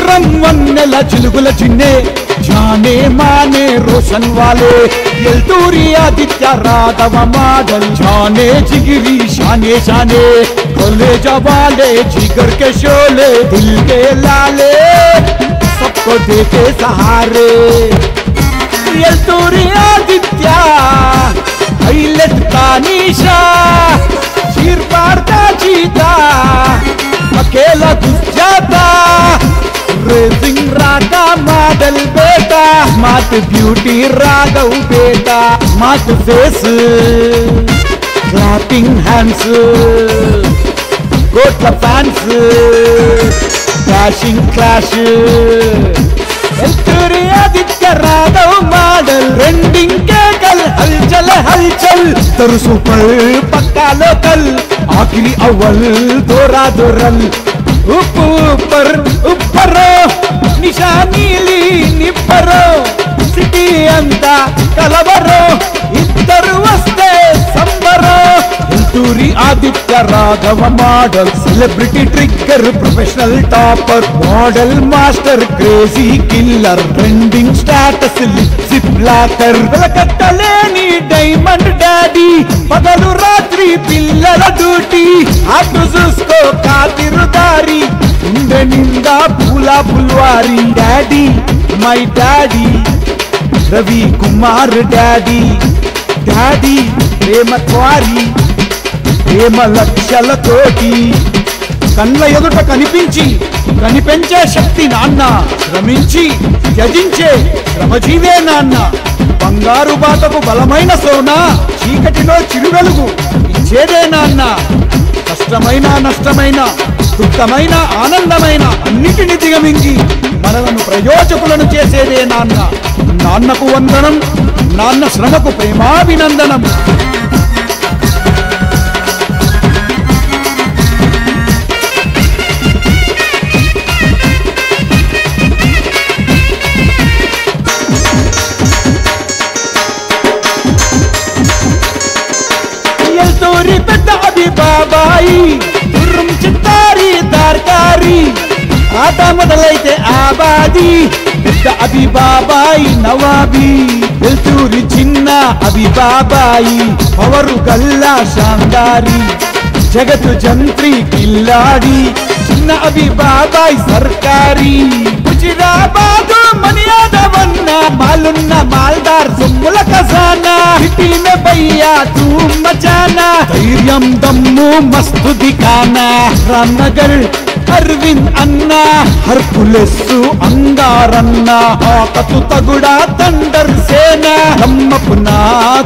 గుర్రం వన్నెల చిలుగుల చిన్నే जाने माने रोशन वाले एल्तूरी आदित्य राघव मॉडल जाने जिगरी शाने शाने कॉलेज वाले जिगर के शोले दिल के लाले सबको देके सहारे एल्तूरी आदित्य हाईलेट का निशा चीर पाड़ता जीता अकेला घुस जाता रेसिंग रागा मॉडल बेटा स्मार्ट ब्यूटी राघव बेटा स्मार्ट फेस क्लैपिंग हैंड्स कोट्ల fans dashing clash Elturi Aditya Raghav model trending के कल हलचल तरसु पर पक्का लोकल आखिरी अव्वल दोरा दोरल ऊपर ऊपरो निशानीली निಪ್ಪरो सिटी अंता कलबरो इద్దరు वस्ते संबरो Elturi Aditya Raghav model celebrity trigger professional topper model master crazy killer trending status जिप लाकर వెలకట్టలేని డైమండ్ డాడీ పగలు రాత్రి పిల్లల డ్యూటీ అటు చూసుకో కాతిరుదారి ఉండే నిండా పూల పుల్వారి daddy my daddy Ravi Kumar daddy daddy ప్రేమ క్వారీ ప్రేమ లక్షలతోటి కళ్ళ ఎదుట కనిపించే శక్తి నాన్న శ్రమించి త్యజించే శ్రమజీవే నాన్న బంగారు బాటకు బలమైన సోనా చీకటిలో చిరువెలుగు ఇచ్చేదే నాన్న కష్టమైన నష్టమైన దుఃఖమైన ఆనందమైన అన్నిటిని దిగమింగి మనలను ప్రయోజకులను చేసేదే నాన్న నాన్నకు వందనం నాన్న శ్రమకు ప్రేమాభినందనం एल्तूरी पेद्द अभी बाबाई गुर्रम चित्तारी दारकारी आट मोदलैते आबादी पेद्द अभी बाबाई नवाबी एल्तूरी चिन्न अभी बाबाई पवरु गल्ला शानदारी जगत जंत्री किल्लाड़ी चिन्न अभी बाबाई सरकारी गुजराबादु मनियादवन्न मालुन्न मालदार सुम्मुल खजाना सिटी में भैया तू मचाना धैर्यम दम्मू मस्तु दिखाना रामनगर अरविंद अन्ना हरकुलेस्सु अंगारन्ना आकतु तगुड़ा थंडर सेना हम अपना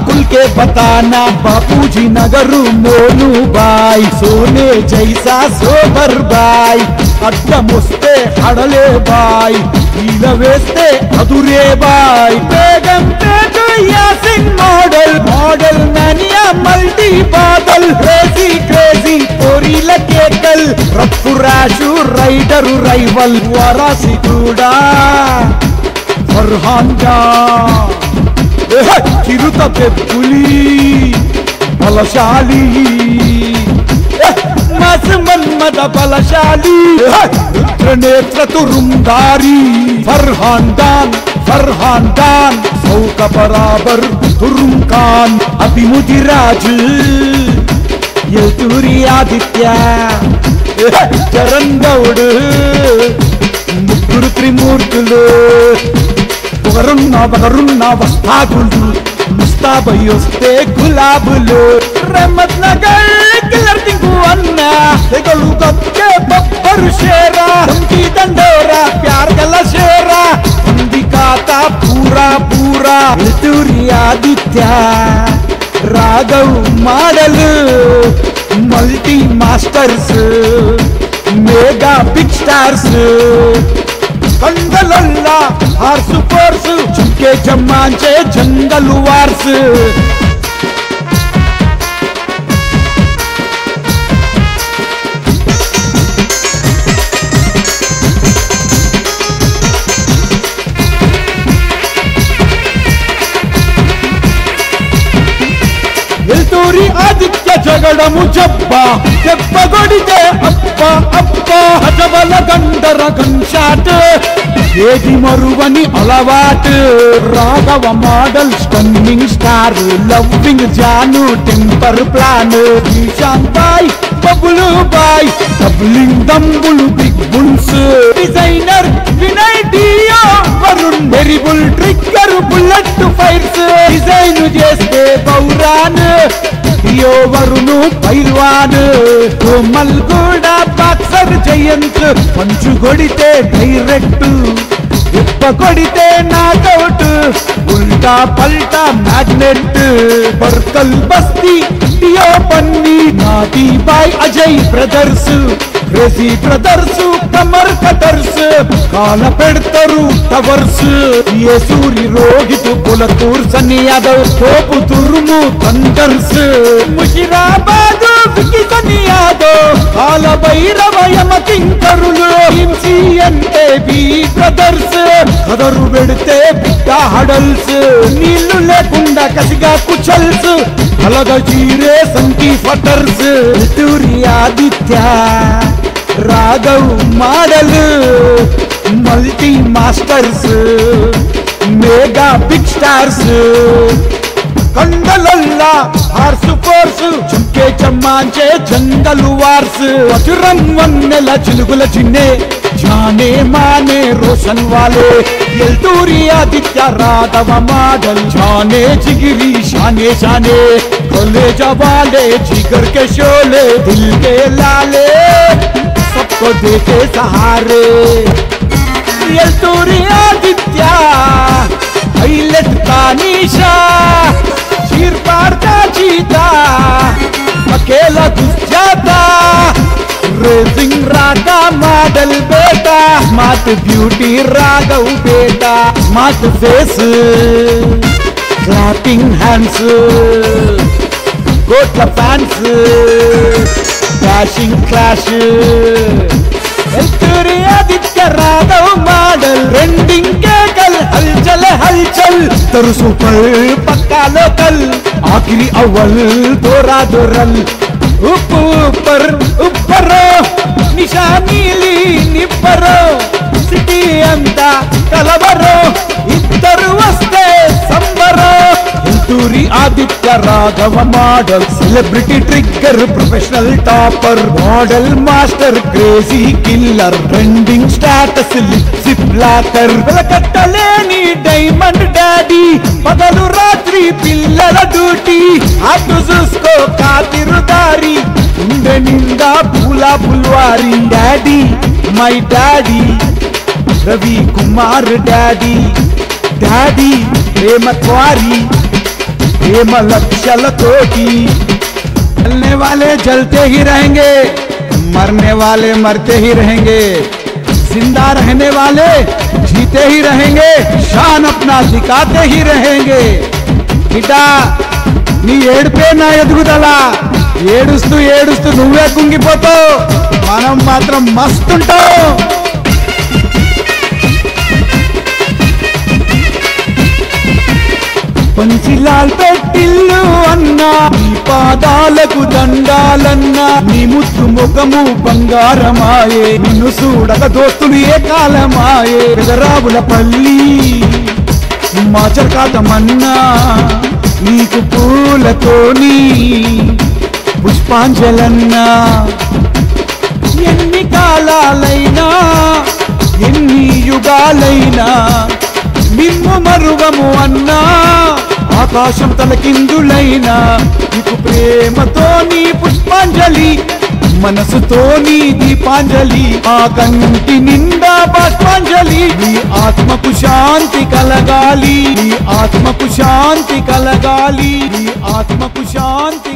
कुल के बताना बापूजी नगरू मोनू बाई सोने जैसा सोबर बाई अड्डमुस्ते हड़ले बाई हील वेस्ते अधुरे बाई बेगम पेटु यासिन मॉडल मैनिया मल्टी बादल क्रेजी पोरी लगे कल रफ्फुराशु राइडरू राइवल वारासी कूड़ा फरहान जान चिरुता बेपुली बलशाली मस मन्मद बलशाली रुद्र नेत्र तुरुंदारी फरहान दान सौका बराबर तुरुम खान अभिमुदिराज एल्तूरी आदित्य चरण गौड़ मुग्गुरु त्रिमूर्तुलु పొగరున్న వస్తాగులు ముస్తాబయ్యొస్తే గులాబులు రహమత్ నగర్ కిల్లర్ టింకు అన్న తెగలు గొక్కే బబ్బరు షేరా తంకి దండోరా ప్యార్ గల షేరా అందికాత పూరా Elturi Aditya Raghav model multi masters mega big stars कंदलल्ला हार्स फोर्स चुके जमांचे जंगल वार्स एल्तूरी आदित्य जग తగలడము జబ్బ దెబ్బ కొడితే అబ్బ అబ్బ హజబల గండర గన్షాట్ ఏది మరువని అలవాటు Raghava model stunning star loving జాను temper plan Ishant boy Bablu boy డబ్లింగ్ దంబులు బిగ్ బుల్స్ డిజైనర్ వినయ్ డియో వరుణ్ వెరిబుల్ ట్రిగ్గర్ బుల్లెట్ ఫైర్స్ డిజైన్ చేస్తే పౌరాన్ డియో వరుణు పైల్వాన్ కోమల్ కూడా బాక్సర్ జయంత్ పంచు కొడితే డైరెక్ట్ ఉప్ప కొడితే నాకౌట్ ఉల్టా పల్టా మ్యాగ్నెట్ బర్కల్ బస్తీ డియో పన్నీ నాటి boy Ajay brothers crazy brothers కమర్ కటర్స్ కాల పెడతారు టవర్స్ ఏ సూరి రోహిత్ కులతూర్ సన్నీ యాదవ్ తోపు తుర్ము థండర్స్ ముషిరాబాద్ వికి సన్నీ యాదవ్ కాల భైరవ యమ కింకరులు ఎంసీఎన్ఏబి బ్రదర్స్ కదరు పెడితే బిడ్డ హడల్స్ నీళ్లు లేకుండా కసిగా కుచల్స్ అలగ చీరే సంకీ ఫటర్స్ రితూరి Aditya Raghav model multi masters mega big stars కండలల్లా హార్స్ ఫోర్స్ చుక్కే చమ్మాంచే జంగలు వార్స్ వజ్రం వన్నెల చిలుగుల చిన్నే జానే మానే రోషన్ వాలే ఎల్తూరి ఆదిత్య రాఘవ మోడల్ జానే जिगरी शाने शाने कॉलेज वाले जिगर के शोले दिल के लाले सबको देखे सहारे एल्तूरी आदित्य हाईलेट का निशा चीर पारता चीता अकेला घुस जाता रेसिंग रागा मॉडल बेटा स्मार्ट ब्यूटी राघव बेटा स्मार्ट फेस क्लैपिंग हैंड्स कोटला fans dashing clash Elturi Aditya Raghav model trending के कल हलचल तरु सुपर पक्का लोकल आखिरी अव्वल दोरा दोरल ऊपर ऊपरो निशानीली निब्बरो सिटी अंता कलबरो इద్దరు వస్తే సంబరో Elturi Aditya Raghava model celebrity trigger professional topper model master crazy killer trending status lip blocker వెలకట్టలేని డైమండ్ డాడీ పగలు రాత్రి పిల్లల డ్యూటీ అటు చూసుకో కాతిరుదారి ఉండే నిండా పూలా పుల్వారి daddy my daddy Ravi Kumar daddy daddy प्रेम क्वारी प्रेम लक्षल कोटी जलने वाले जलते ही रहेंगे मरने वाले मरते ही रहेंगे जिंदा रहने वाले जीते ही रहेंगे शान अपना दिखाते ही रहेंगे बिटा नी ఏడుపే నా ఎదుగుదల ఏడుస్తూ ఏడుస్తూ నువ్వే కుంగిపోతావు మనం మాత్రం మస్తుంటాం పంచిలాల్ పెట్టిల్లు అన్నా నీ పాదాలకు దండాలన్నా నీ ముద్దు ముఖము బంగారమాయే నిన్ను చూడక దోస్తులు ఏ కాలమాయే పెదరావుల పల్లి మాచర్కాటమన్నా నీకు పూలతోని పుష్పాంజలన్నా ఎన్ని కాలాలైనా ఎన్ని యుగాలైనా నిన్ను మరువము అన్నా ఆకాశం తలకిందులైనా నీకు ప్రేమతో నీ పుష్పాంజలి మనసుతో నీ దీపాంజలి ఆ కంటి నిండా బాష్పాంజలి నీ ఆత్మకు శాంతి కలగాలి నీ ఆత్మకు శాంతి కలగాలి నీ ఆత్మకు శాంతి